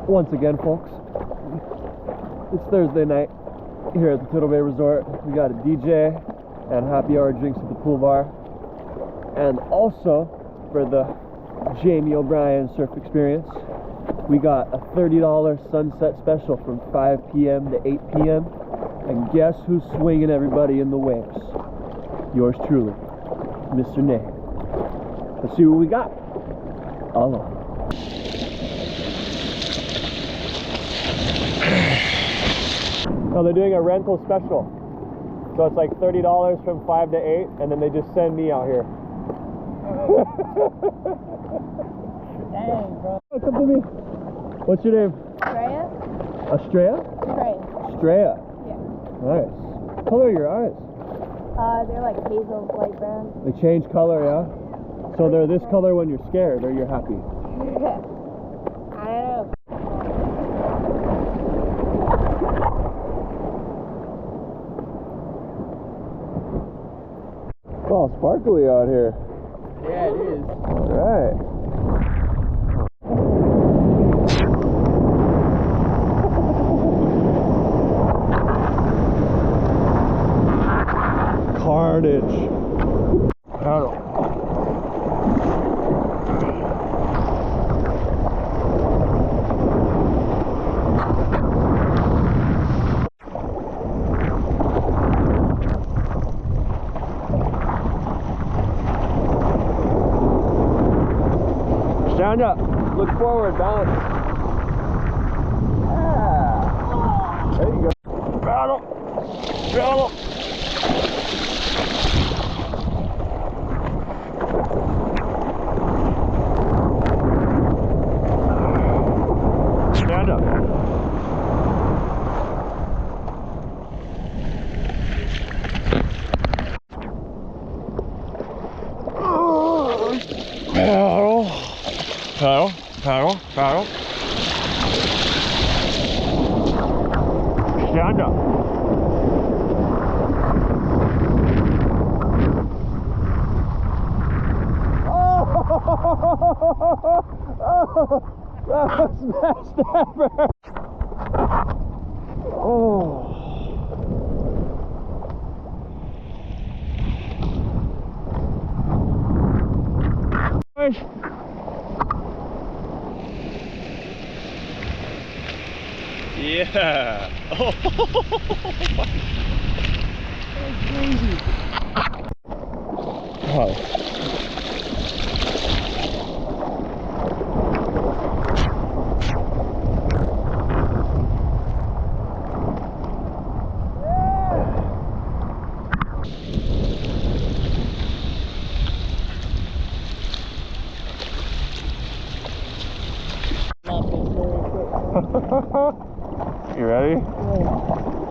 Once again, folks, it's Thursday night here at the Turtle Bay Resort. We got a DJ and happy hour drinks at the pool bar. And also, for the Jamie O'Brien surf experience, we got a $30 sunset special from 5 p.m. to 8 p.m. And guess who's swinging everybody in the waves? Yours truly, Mr. Nehe. Let's see what we got. Aloha. No, they're doing a rental special. So it's like $30 from 5 to 8, and then they just send me out here. Dang, bro. Come to me. What's your name? Shrea? Shrea? Shrea. Shrea. Yeah. Nice. What color are your eyes? They're like hazel, light brown. They change color, yeah? So they're this color when you're scared or you're happy? I don't know. Oh, sparkly out here. Yeah, it is. Alright. Carnage. Mahalo. Stand up. Look forward. Balance. Yeah. There you go. Paddle. Paddle. Stand up. Paddle. Paddle, paddle, paddle. Stand up. Oh, that's best ever. Oh. Yeah. Oh. That's crazy. Oh. You ready? Yeah.